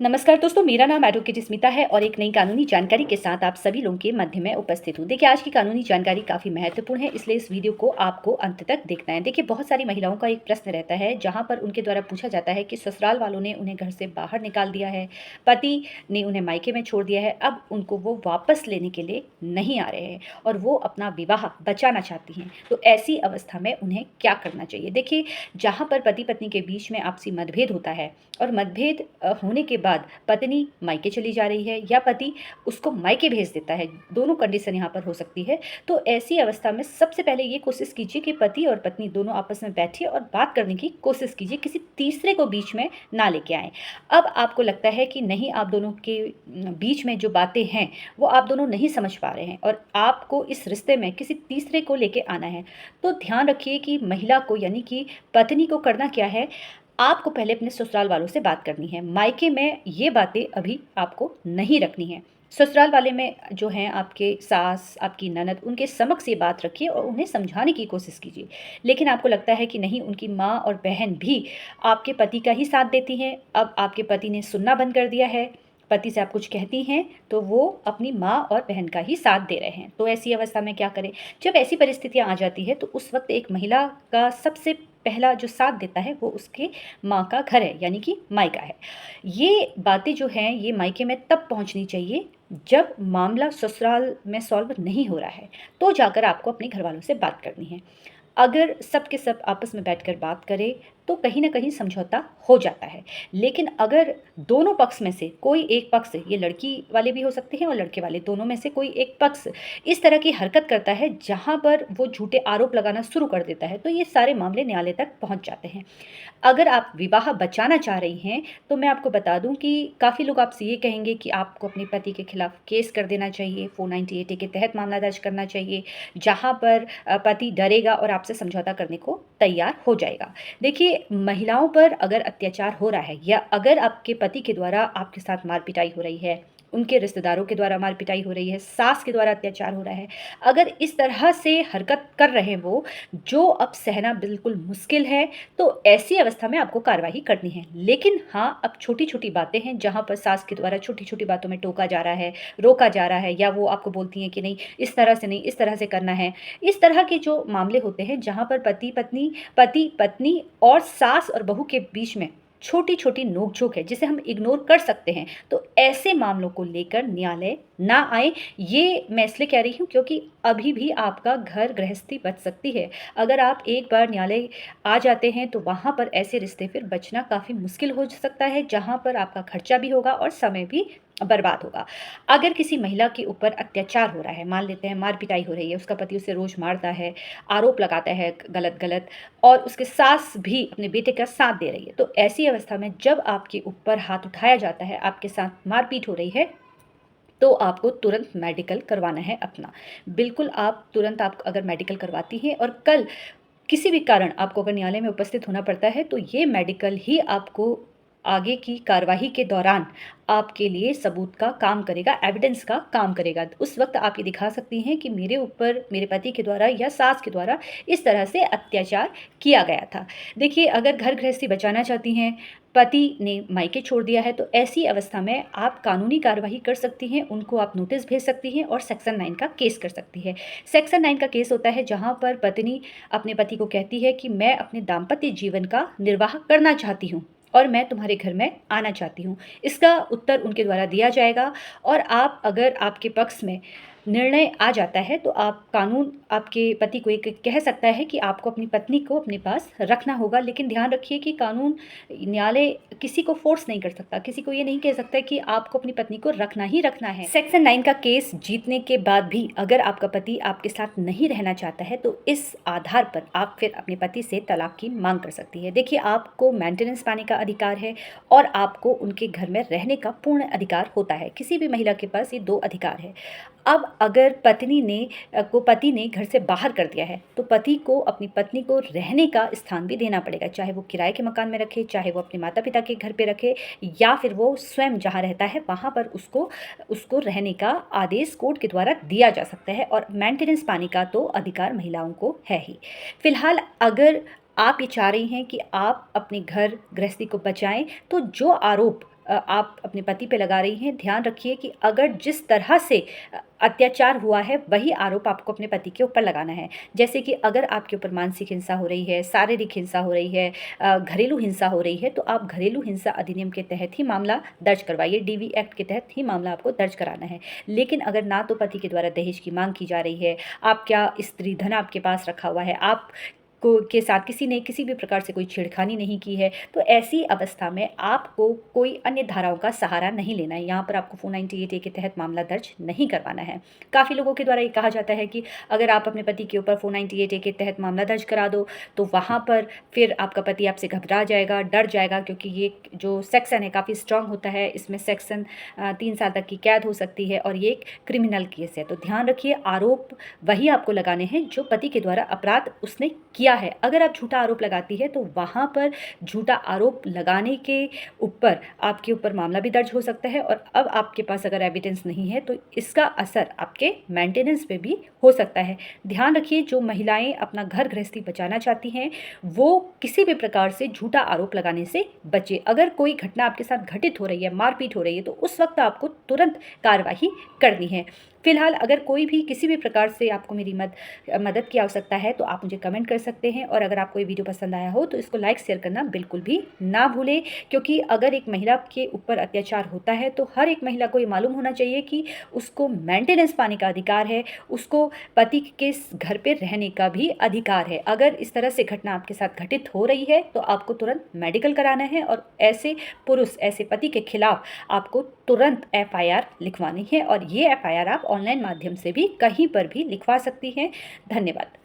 नमस्कार दोस्तों, मेरा नाम एडवोकेट स्मिता है और एक नई कानूनी जानकारी के साथ आप सभी लोगों के मध्य में उपस्थित हूँ। देखिए, आज की कानूनी जानकारी काफ़ी महत्वपूर्ण है, इसलिए इस वीडियो को आपको अंत तक देखना है। देखिए, बहुत सारी महिलाओं का एक प्रश्न रहता है, जहाँ पर उनके द्वारा पूछा जाता है कि ससुराल वालों ने उन्हें घर से बाहर निकाल दिया है, पति ने उन्हें मायके में छोड़ दिया है, अब उनको वो वापस लेने के लिए नहीं आ रहे हैं और वो अपना विवाह बचाना चाहती हैं। तो ऐसी अवस्था में उन्हें क्या करना चाहिए? देखिए, जहाँ पर पति पत्नी के बीच में आपसी मतभेद होता है और मतभेद होने के बाद पत्नी मायके चली जा रही है या पति उसको मायके भेज देता है, दोनों कंडीशन यहाँ पर हो सकती है। तो ऐसी अवस्था में सबसे पहले ये कोशिश कीजिए कि पति और पत्नी दोनों आपस में बैठिए और बात करने की कोशिश कीजिए, किसी तीसरे को बीच में ना लेके आएँ। अब आपको लगता है कि नहीं, आप दोनों के बीच में जो बातें हैं वो आप दोनों नहीं समझ पा रहे हैं और आपको इस रिश्ते में किसी तीसरे को लेके आना है, तो ध्यान रखिए कि महिला को यानी कि पत्नी को करना क्या है, आपको पहले अपने ससुराल वालों से बात करनी है। मायके में ये बातें अभी आपको नहीं रखनी है। ससुराल वाले में जो हैं आपके सास, आपकी ननद, उनके समक्ष ये बात रखिए और उन्हें समझाने की कोशिश कीजिए। लेकिन आपको लगता है कि नहीं, उनकी माँ और बहन भी आपके पति का ही साथ देती हैं, अब आपके पति ने सुनना बंद कर दिया है, पति से आप कुछ कहती हैं तो वो अपनी माँ और बहन का ही साथ दे रहे हैं। तो ऐसी अवस्था में क्या करें? जब ऐसी परिस्थितियाँ आ जाती है तो उस वक़्त एक महिला का सबसे पहला जो साथ देता है वो उसके माँ का घर है, यानी कि मायका है। ये बातें जो हैं ये मायके में तब पहुँचनी चाहिए जब मामला ससुराल में सॉल्व नहीं हो रहा है, तो जाकर आपको अपने घरवालों से बात करनी है। अगर सब के सब आपस में बैठकर बात करें तो कहीं न कहीं समझौता हो जाता है। लेकिन अगर दोनों पक्ष में से कोई एक पक्ष, ये लड़की वाले भी हो सकते हैं और लड़के वाले, दोनों में से कोई एक पक्ष इस तरह की हरकत करता है जहाँ पर वो झूठे आरोप लगाना शुरू कर देता है, तो ये सारे मामले न्यायालय तक पहुँच जाते हैं। अगर आप विवाह बचाना चाह रही हैं, तो मैं आपको बता दूँ कि काफ़ी लोग आपसे ये कहेंगे कि आपको अपने पति के खिलाफ केस कर देना चाहिए, 498 ए के तहत मामला दर्ज करना चाहिए, जहाँ पर पति डरेगा और आपसे समझौता करने को तैयार हो जाएगा। देखिए, महिलाओं पर अगर अत्याचार हो रहा है या अगर आपके पति के द्वारा आपके साथ मार-पिटाई हो रही है, उनके रिश्तेदारों के द्वारा मार-पिटाई हो रही है, सास के द्वारा अत्याचार हो रहा है, अगर इस तरह से हरकत कर रहे हैं वो, जो अब सहना बिल्कुल मुश्किल है, तो ऐसी अवस्था में आपको कार्रवाई करनी है। लेकिन हाँ, अब छोटी-छोटी बातें हैं जहाँ पर सास के द्वारा छोटी-छोटी बातों में टोका जा रहा है, रोका जा रहा है या वो आपको बोलती हैं कि नहीं, इस तरह से नहीं, इस तरह से करना है। इस तरह के जो मामले होते हैं जहाँ पर पति-पत्नी और सास और बहू के बीच में छोटी-छोटी नोक-झोंक है, जिसे हम इग्नोर कर सकते हैं, तो ऐसे मामलों को लेकर न्यायालय ना आएँ, ये मैं इसलिए कह रही हूँ क्योंकि अभी भी आपका घर गृहस्थी बच सकती है। अगर आप एक बार न्यायालय आ जाते हैं, तो वहाँ पर ऐसे रिश्ते फिर बचना काफ़ी मुश्किल हो सकता है, जहाँ पर आपका खर्चा भी होगा और समय भी बर्बाद होगा। अगर किसी महिला के ऊपर अत्याचार हो रहा है, मान लेते हैं मार-पिटाई हो रही है, उसका पति उसे रोज़ मारता है, आरोप लगाता है गलत-गलत और उसकी सास भी अपने बेटे का साथ दे रही है, तो ऐसी अवस्था में जब आपके ऊपर हाथ उठाया जाता है, आपके साथ मारपीट हो रही है, तो आपको तुरंत मेडिकल करवाना है अपना। बिल्कुल, आप तुरंत आप अगर मेडिकल करवाती हैं और कल किसी भी कारण आपको अगर न्यायालय में उपस्थित होना पड़ता है, तो ये मेडिकल ही आपको आगे की कार्यवाही के दौरान आपके लिए सबूत का काम करेगा, एविडेंस का काम करेगा। उस वक़्त आप ये दिखा सकती हैं कि मेरे ऊपर मेरे पति के द्वारा या सास के द्वारा इस तरह से अत्याचार किया गया था। देखिए, अगर घर गृहस्थी बचाना चाहती हैं, पति ने मायके छोड़ दिया है, तो ऐसी अवस्था में आप कानूनी कार्यवाही कर सकती हैं, उनको आप नोटिस भेज सकती हैं और सेक्शन 9 का केस कर सकती हैं। सेक्शन 9 का केस होता है जहाँ पर पत्नी अपने पति को कहती है कि मैं अपने दाम्पत्य जीवन का निर्वाह करना चाहती हूँ और मैं तुम्हारे घर में आना चाहती हूँ। इसका उत्तर उनके द्वारा दिया जाएगा और आप, अगर आपके पक्ष में निर्णय आ जाता है, तो आप कानून आपके पति को एक कह सकता है कि आपको अपनी पत्नी को अपने पास रखना होगा। लेकिन ध्यान रखिए कि कानून, न्यायालय किसी को फ़ोर्स नहीं कर सकता, किसी को ये नहीं कह सकता कि आपको अपनी पत्नी को रखना ही रखना है। सेक्शन 9 का केस जीतने के बाद भी अगर आपका पति आपके साथ नहीं रहना चाहता है, तो इस आधार पर आप फिर अपने पति से तलाक की माँग कर सकती है। देखिए, आपको मेंटेनेंस पाने का अधिकार है और आपको उनके घर में रहने का पूर्ण अधिकार होता है। किसी भी महिला के पास ये 2 अधिकार है। अब अगर पति ने घर से बाहर कर दिया है, तो पति को अपनी पत्नी को रहने का स्थान भी देना पड़ेगा, चाहे वो किराए के मकान में रखे, चाहे वो अपने माता-पिता के घर पे रखे या फिर वो स्वयं जहाँ रहता है वहाँ पर उसको उसको रहने का आदेश कोर्ट के द्वारा दिया जा सकता है और मेंटेनेंस पाने का तो अधिकार महिलाओं को है ही। फिलहाल अगर आप ये चाह रही हैं कि आप अपने घर गृहस्थी को बचाएँ, तो जो आरोप आप अपने पति पे लगा रही हैं, ध्यान रखिए कि अगर जिस तरह से अत्याचार हुआ है वही आरोप आपको अपने पति के ऊपर लगाना है। जैसे कि अगर आपके ऊपर मानसिक हिंसा हो रही है, शारीरिक हिंसा हो रही है, घरेलू हिंसा हो रही है, तो आप घरेलू हिंसा अधिनियम के तहत ही मामला दर्ज करवाइए, डीवी एक्ट के तहत ही मामला आपको दर्ज कराना है। लेकिन अगर ना तो पति के द्वारा दहेज की मांग की जा रही है, आप क्या स्त्री धन आपके पास रखा हुआ है, आप को के साथ किसी ने किसी भी प्रकार से कोई छेड़खानी नहीं की है, तो ऐसी अवस्था में आपको कोई अन्य धाराओं का सहारा नहीं लेना है। यहाँ पर आपको 498 ए के तहत मामला दर्ज नहीं करवाना है। काफ़ी लोगों के द्वारा ये कहा जाता है कि अगर आप अपने पति के ऊपर 498 ए के तहत मामला दर्ज करा दो तो वहाँ पर फिर आपका पति आपसे घबरा जाएगा, डर जाएगा, क्योंकि ये जो सेक्शन है काफ़ी स्ट्रांग होता है। इसमें सेक्शन 3 साल तक की कैद हो सकती है और ये एक क्रिमिनल केस है। तो ध्यान रखिए, आरोप वही आपको लगाने हैं जो पति के द्वारा अपराध उसने किया है। अगर आप झूठा आरोप लगाती है तो वहाँ पर झूठा आरोप लगाने के ऊपर आपके ऊपर मामला भी दर्ज हो सकता है, और अब आपके पास अगर एविडेंस नहीं है तो इसका असर आपके मेंटेनेंस पे भी हो सकता है। ध्यान रखिए, जो महिलाएं अपना घर गृहस्थी बचाना चाहती हैं वो किसी भी प्रकार से झूठा आरोप लगाने से बचे। अगर कोई घटना आपके साथ घटित हो रही है, मारपीट हो रही है, तो उस वक्त आपको तुरंत कार्रवाई करनी है। फिलहाल अगर कोई भी किसी भी प्रकार से आपको मेरी मदद की आवश्यकता है तो आप मुझे कमेंट कर सकते हैं, और अगर आपको ये वीडियो पसंद आया हो तो इसको लाइक शेयर करना बिल्कुल भी ना भूलें, क्योंकि अगर एक महिला के ऊपर अत्याचार होता है तो हर एक महिला को ये मालूम होना चाहिए कि उसको मेंटेनेंस पाने का अधिकार है, उसको पति के घर पे रहने का भी अधिकार है। अगर इस तरह से घटना आपके साथ घटित हो रही है तो आपको तुरंत मेडिकल कराना है, और ऐसे पुरुष, ऐसे पति के खिलाफ आपको तुरंत FIR लिखवानी है, और ये FIR आप ऑनलाइन माध्यम से भी कहीं पर भी लिखवा सकती हैं। धन्यवाद।